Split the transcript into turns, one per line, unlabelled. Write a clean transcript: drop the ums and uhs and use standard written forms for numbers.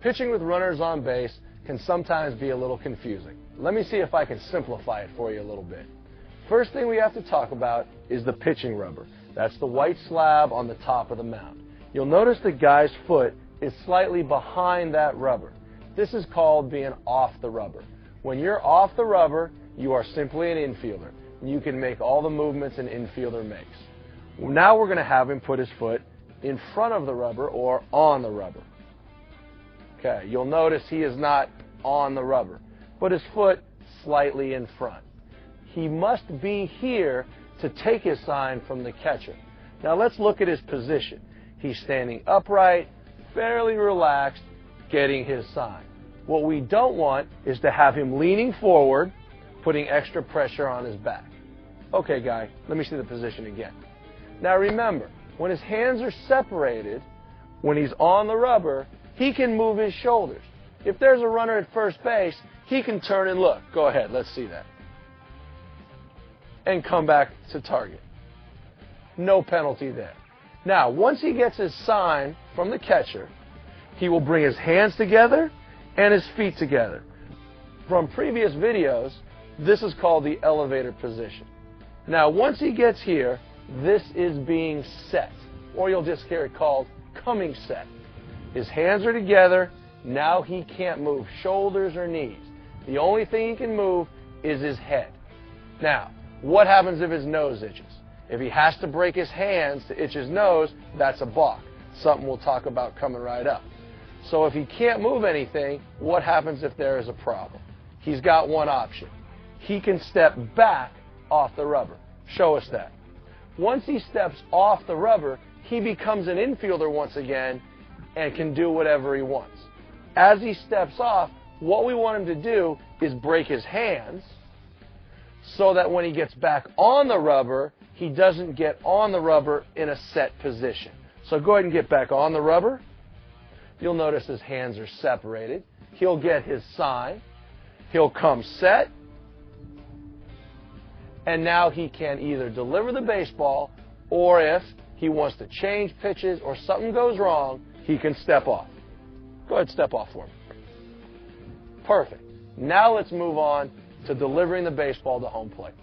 Pitching with runners on base can sometimes be a little confusing. Let me see if I can simplify it for you a little bit. First thing we have to talk about is the pitching rubber. That's the white slab on the top of the mound. You'll notice the guy's foot is slightly behind that rubber. This is called being off the rubber. When you're off the rubber, you are simply an infielder. You can make all the movements an infielder makes. Now we're going to have him put his foot in front of the rubber or on the rubber. Okay, you'll notice he is not on the rubber, but his foot slightly in front. He must be here to take his sign from the catcher. Now let's look at his position. He's standing upright, fairly relaxed, getting his sign. What we don't want is to have him leaning forward, putting extra pressure on his back. Okay, guy, let me see the position again. Now remember, when his hands are separated, when he's on the rubber, he can move his shoulders. If there's a runner at first base, he can turn and look. Go ahead, let's see that. And come back to target. No penalty there. Now, once he gets his sign from the catcher, he will bring his hands together and his feet together. From previous videos, this is called the elevator position. Now, once he gets here, this is being set, or you'll just hear it called coming set. His hands are together. Now he can't move shoulders or knees. The only thing he can move is his head. Now, what happens if his nose itches? If he has to break his hands to itch his nose, that's a balk. Something we'll talk about coming right up. So if he can't move anything, what happens if there is a problem? He's got one option. He can step back off the rubber. Show us that. Once he steps off the rubber, he becomes an infielder once again and can do whatever he wants. As he steps off, what we want him to do is break his hands so that when he gets back on the rubber, he doesn't get on the rubber in a set position. So go ahead and get back on the rubber. You'll notice his hands are separated. He'll get his sign. He'll come set. And now he can either deliver the baseball, or if he wants to change pitches or something goes wrong, he can step off. Go ahead, step off for me. Perfect. Now let's move on to delivering the baseball to home plate.